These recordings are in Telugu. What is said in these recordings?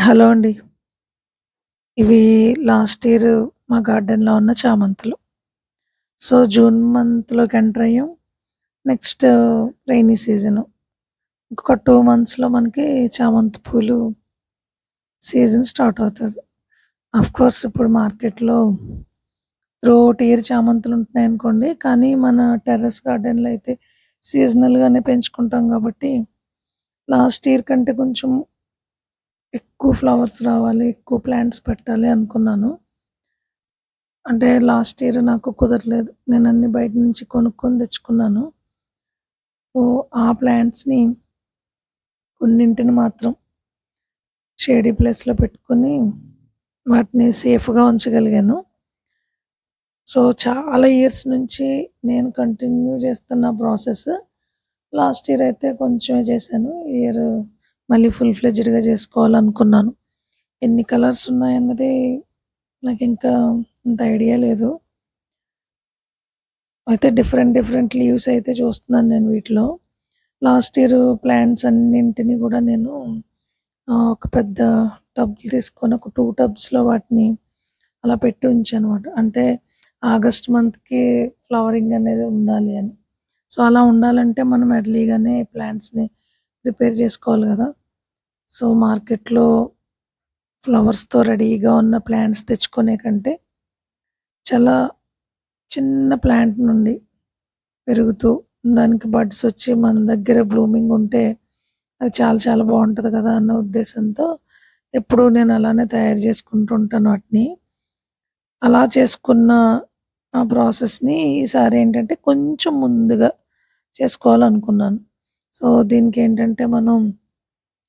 హలో అండి. ఇవి లాస్ట్ ఇయర్ మా గార్డెన్‌లో ఉన్న చామంతులు. సో, జూన్ మంత్‌లోకి ఎంటర్ అయ్యాం. Next rainy season. ఇంకొక 2 మంత్స్‌లో మనకి చామంతి పూలు సీజన్ స్టార్ట్ అవుతది. ఆఫ్‌కోర్స్ ఇప్పుడు మార్కెట్‌లో త్రూఅవుట్ ఇయర్ చామంతులు ఉంటున్నాయనుకోండి. కానీ మన టెర్రస్ గార్డెన్‌లో అయితే సీజనల్‌గానే పెంచుకుంటాం కాబట్టి లాస్ట్ ఇయర్ కంటే కొంచెం ఎక్కువ ఫ్లవర్స్ రావాలి, ఎక్కువ ప్లాంట్స్ పెట్టాలి అనుకున్నాను. అంటే లాస్ట్ ఇయర్ నాకు కుదరలేదు. నేనన్నీ బయట నుంచి కొనుక్కొని తెచ్చుకున్నాను. సో, ఆ ప్లాంట్స్‌ని కొన్నింటిని మాత్రం షేడీ ప్లేస్‌లో పెట్టుకొని వాటిని సేఫ్‌గా ఉంచగలిగాను. సో, చాలా ఇయర్స్ నుంచి నేను కంటిన్యూ చేస్తున్న ప్రాసెస్. లాస్ట్ ఇయర్ అయితే కొంచెమే చేశాను. ఈ ఇయర్ మళ్ళీ ఫుల్ ఫ్లెడ్జ్డ్‌గా చేసుకోవాలనుకున్నాను. ఎన్ని కలర్స్ ఉన్నాయన్నది నాకింకా అంత ఐడియా లేదు. అయితే డిఫరెంట్ డిఫరెంట్ లీవ్స్ అయితే చూస్తున్నాను నేను వీటిలో. లాస్ట్ ఇయర్ ప్లాంట్స్ అన్నింటిని గూడా నేను ఒక పెద్ద టబ్ తీసుకొని ఒక 2 టబ్స్‌లో వాటిని అలా పెట్టి ఉంచానన్నమాట. అంటే ఆగస్ట్ మంత్‌కి ఫ్లవరింగ్ అనేది ఉండాలి అని. సో, అలా ఉండాలంటే మనం ఎర్లీగానే ప్లాంట్స్‌ని ప్రిపేర్ చేసుకోవాలి గదా! సో, మార్కెట్‌లో ఫ్లవర్స్‌తో రెడీగా ఉన్న ప్లాంట్స్ తెచ్చుకునే కంటే చాలా చిన్న ప్లాంట్ నుండి పెరుగుతూ దానికి బడ్స్ వచ్చి మన దగ్గర బ్లూమింగ్ ఉంటే అది చాలా చాలా బావుంటది కదా! అన్న ఉద్దేశంతో ఎప్పుడూ నేను అలానే తయారు చేసుకుంటూ ఉంటాను వాటిని. అలా చేసుకున్న ఆ ప్రాసెస్‌ని ఈసారి ఏంటంటే కొంచెం ముందుగా చేసుకోవాలనుకున్నాను. సో, దీనికేంటంటే మనం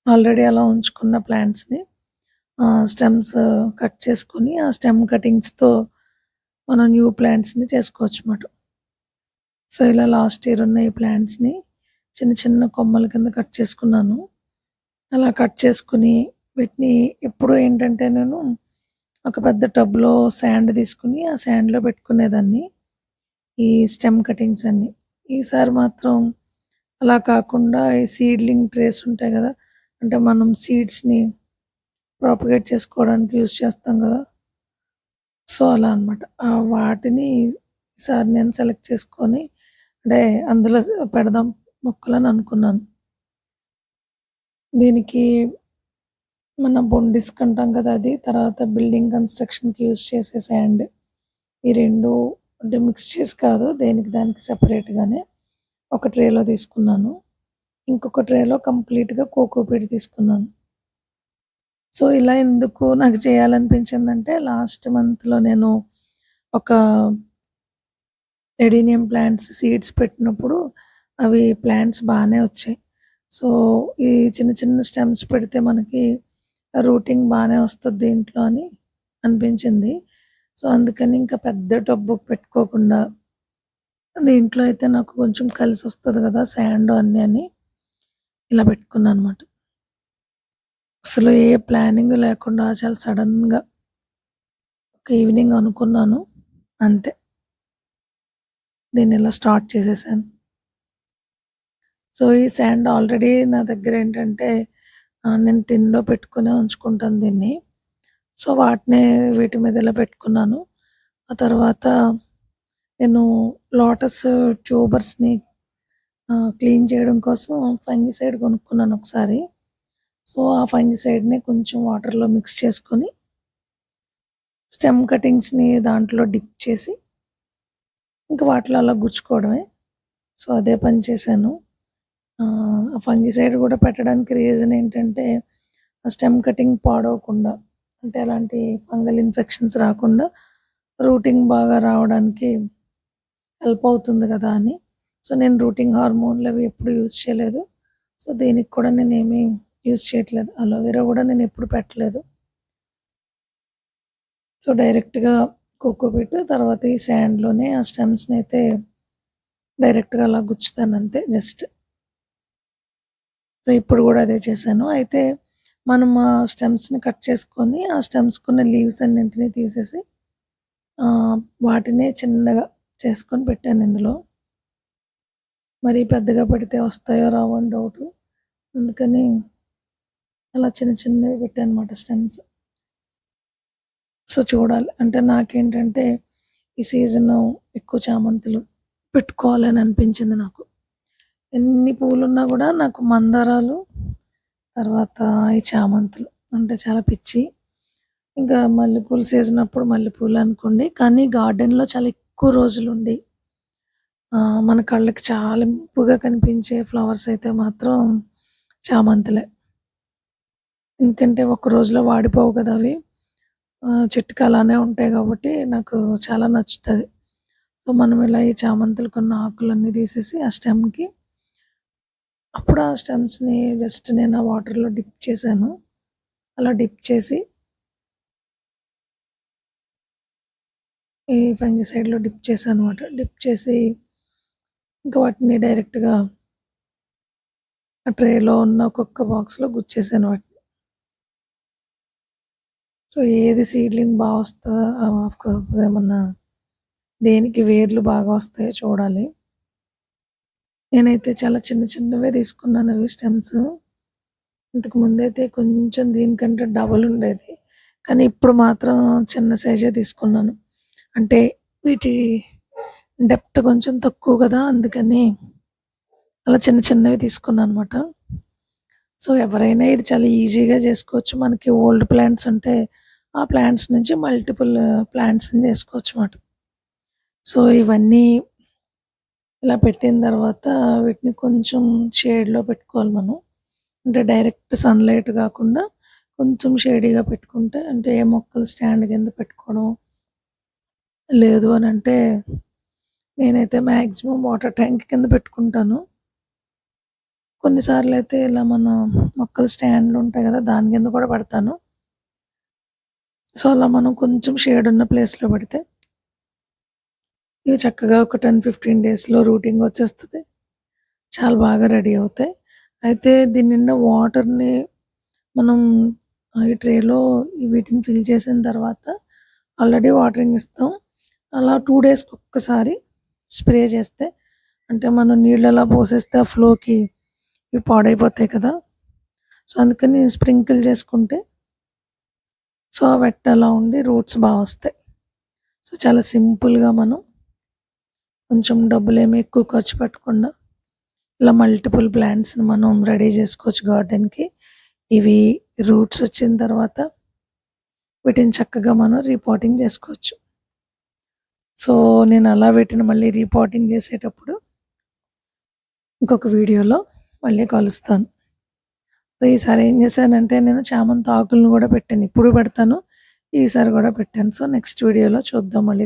ఆల్రెడీ అలా ఉంచుకున్న ప్లాంట్స్‌ని స్టెమ్స్ కట్ చేసుకొని ఆ స్టెమ్ కటింగ్స్‌తో మనం న్యూ ప్లాంట్స్‌ని చేసుకోవచ్చన్నమాట. సో, ఇలా లాస్ట్ ఇయర్ ఉన్న ఈ ప్లాంట్స్‌ని చిన్న చిన్న కొమ్మల కింద కట్ చేసుకున్నాను. అలా కట్ చేసుకొని వీటిని ఎప్పుడు ఏంటంటే నేను ఒక పెద్ద టబ్‌లో శాండ్ తీసుకొని ఆ శాండ్‌లో పెట్టుకునేదాన్ని. ఈ స్టెమ్ కటింగ్స్ అన్నీ. ఈసారి మాత్రం అలా కాకుండా ఈ సీడ్లింగ్ ట్రేస్ ఉంటాయి గదా! అంటే మనం సీడ్స్‌ని ప్రాపగేట్ చేసుకోవడానికి యూజ్ చేస్తాం గదా! సో, అలా అన్నమాట. వాటిని ఈసారి నేను సెలెక్ట్ చేసుకొని అంటే అందులో పెడదాం మొక్కలని అనుకున్నాను. దీనికి మన బొండిస్క్ అంటాం కదా! అది. తర్వాత బిల్డింగ్ కన్‌స్ట్రక్షన్‌కి యూజ్ చేసే శాండ్. ఈ 2 అంటే మిక్స్ చేసి కాదు. దేనికి దానికి సెపరేట్‌గానే ఒక ట్రేలో తీసుకున్నాను. ఇంకొక ట్రేలో కంప్లీట్‌గా కోకోపీట్ తీసుకున్నాను. సో, ఇలా ఎందుకు నాకు చేయాలనిపించిందంటే లాస్ట్ మంత్‌లో నేను ఒక ఎడీనియం ప్లాంట్స్ సీడ్స్ పెట్టినప్పుడు అవి ప్లాంట్స్ బానే వచ్చాయి. సో, ఈ చిన్న చిన్న స్టెమ్స్ పెడితే మనకి రూటింగ్ బానే వస్తది దీంట్లో అని అనిపించింది. సో, అందుకని ఇంకా పెద్ద టబ్బు పెట్టుకోకుండా దీంట్లో అయితే నాకు కొంచెం కలిసొస్తది గదా! శాండ్ అన్నీ అని ఇలా పెట్టుకున్నానన్నమాట. అసలు ఏ ప్లానింగ్ లేకుండా చాలా సడెన్‌గా ఒక ఈవినింగ్ అనుకున్నాను. అంతే. దీన్నిలా స్టార్ట్ చేసేసాను. సో, ఈ శాండ్ ఆల్రెడీ నా దగ్గరేంటంటే నేను టిన్‌లో పెట్టుకునే ఉంచుకుంటాను దీన్ని. సో, వీటి మీద ఇలా పెట్టుకున్నాను. ఆ తర్వాత నేను లోటస్ ట్యూబర్స్‌ని క్లీన్ చేయడం కోసం ఫంగిసైడ్ కొనుక్కున్నాను ఒకసారి. సో, ఆ ఫంగిసైడ్‌ని కొంచెం వాటర్‌లో మిక్స్ చేసుకొని స్టెమ్ కటింగ్స్‌ని దాంట్లో డిప్ చేసి ఇంక వాటిలో అలా గుచ్చుకోవడమే. సో, అదే పని చేశాను. ఆ ఫంగిసైడ్ గూడా పెట్టడానికి రీజన్ ఏంటంటే, ఆ స్టెమ్ కటింగ్ పాడవకుండా అంటే ఎలాంటి ఫంగల్ ఇన్ఫెక్షన్స్ రాకుండా రూటింగ్ బాగా రావడానికి హెల్ప్ అవుతుంది గదా! అని. సో, నేను రూటింగ్ హార్మోన్‌లవి ఎప్పుడు యూజ్ చేయలేదు. సో, దీనికి కూడా నేనేమి యూజ్ చేయట్లేదు. అలోవెరా గూడా నేనెప్పుడు పెట్టలేదు. సో, డైరెక్ట్‌గా కోకోపీట్ తర్వాత ఈ శాండ్‌లోనే ఆ స్టెమ్స్‌నయితే డైరెక్ట్‌గా అలా గుచ్చుతానంతే జస్ట్. సో, ఇప్పుడు గూడా అదే చేశాను. అయితే మనం ఆ స్టెమ్స్‌ని కట్ చేసుకొని, ఆ స్టెమ్స్‌కున్న లీవ్స్ అన్నింటిని తీసేసి వాటినే చిన్నగా చేసుకొని పెట్టాను ఇందులో. మరీ పెద్దగా పెడితే వస్తాయో రావో అని డౌటు. అందుకని అలా చిన్న చిన్నవి పెట్టానన్నమాట స్టెమ్స్. సో, చూడాలి. అంటే నాకేంటంటే ఈ సీజను ఎక్కువ చామంతులు పెట్టుకోవాలని అనిపించింది నాకు. ఎన్ని పూలున్నా గూడా నాకు మందారాలు, తర్వాత ఈ చామంతులు అంటే చాలా పిచ్చి. ఇంకా మల్లెపూల సీజన్ అప్పుడు మల్లెపూలనుకోండి. కానీ గార్డెన్‌లో చాలా ఎక్కువ రోజులుండి మన కళ్ళకి చాలా ఇంపుగా కనిపించే ఫ్లవర్స్ అయితే మాత్రం చామంతులే. ఎందుకంటే ఒక్క రోజులో వాడిపోవు కదా అవి. చెట్టుకి అలానే ఉంటాయి కాబట్టి నాకు చాలా నచ్చుతది. సో, మనం ఇలా ఈ చామంతులు కొన్ని ఆకులన్నీ తీసేసి ఆ స్టెమ్‌కి అప్పుడు ఆ స్టెమ్స్‌ని జస్ట్ నేను ఆ వాటర్‌లో డిప్ చేశాను. అలా డిప్ చేసి ఈ ఫంగిసైడ్‌లో డిప్ చేశానన్నమాట. డిప్ చేసి ఇంకా వాటిని డైరెక్ట్‌గా ఆ ట్రేలో ఉన్న ఒక్కొక్క బాక్స్‌లో గుచ్చేసాను వాటిని. సో, ఏది సీడ్లింగ్ బా వస్తదా ఏమన్నా దేనికి వేర్లు బాగా వస్తాయో చూడాలి. నేనైతే చాలా చిన్న చిన్నవే తీసుకున్నాను అవి స్టెమ్స్. ఇంతకు ముందైతే కొంచెం దీనికంటే డబల్ ఉండేది. కానీ ఇప్పుడు మాత్రం చిన్న సైజే తీసుకున్నాను. అంటే వీటి డెప్త్ కొంచెం తక్కువ గదా! అందుకని అలా చిన్న చిన్నవి తీసుకున్నానన్నమాట. సో, ఎవరైనా ఇది చాలా ఈజీగా జేసుకోవచ్చు. మనకి ఓల్డ్ ప్లాంట్స్ ఉంటే ఆ ప్లాంట్స్ నుంచి మల్టిపుల్ ప్లాంట్స్‌ని జేసుకోవచ్చన్నమాట. సో, ఇవన్నీ ఇలా పెట్టిన తర్వాత వీటిని కొంచెం షేడ్‌లో పెట్టుకోవాలి మనం. అంటే డైరెక్ట్ సన్‌లైట్ గాకుండా కొంచెం షేడీగా పెట్టుకుంటే అంటే ఏ మొక్కలు స్టాండ్ కింద పెట్టుకోవడం. లేదు అనంటే నేనైతే మాక్సిమం వాటర్ ట్యాంక్ కింద పెట్టుకుంటాను. కొన్నిసార్లయితే ఇలా మన మొక్కలు స్టాండ్‌లుంటాయి గదా! దాని కింద కూడా పెడతాను. సో, అలా మనం కొంచెం షేడ్ ఉన్న ప్లేస్‌లో పెడితే ఇవి చక్కగా ఒక 10, 15 డేస్‌లో రూటింగ్ వచ్చేస్తది. చాలా బాగా రెడీ అవుతాయి. అయితే దీని నిండా వాటర్‌ని మనం ఈ ట్రేలో వీటిని ఫిల్ చేసిన తర్వాత ఆల్రెడీ వాటరింగ్ ఇస్తాం. అలా 2 డేస్‌కి ఒక్కసారి స్ప్రే చేస్తే అంటే మనం నీళ్ళలా పోసేస్తే ఆ ఫ్లోకి ఇవి పాడైపోతాయి కదా! సో, అందుకని స్ప్రింకిల్ చేసుకుంటే సో, ఆ వెట్ అలా ఉండి రూట్స్ బా వస్తాయి. సో, చాలా సింపుల్‌గా మనం కొంచెం డబ్బులేమి ఎక్కువ ఖర్చు పెట్టకుండా ఇలా మల్టిపుల్ ప్లాంట్స్‌ని మనం రెడీ చేసుకోవచ్చు గార్డెన్‌కి. ఇవి రూట్స్ వచ్చిన తర్వాత వీటిని చక్కగా మనం రీపాటింగ్ చేసుకోవచ్చు. సో, నేను అలా వీటిని మళ్ళీ రీపాటింగ్ చేసేటప్పుడు ఇంకొక వీడియోలో మళ్ళీ కలుస్తాను. సో, ఈసారి ఏం చేశానంటే నేను చామంతి ఆకులను గూడా పెట్టాను. ఇప్పుడు పెడతాను. ఈసారి గూడా పెట్టాను. సో, నెక్స్ట్ వీడియోలో చూద్దాం మళ్ళీ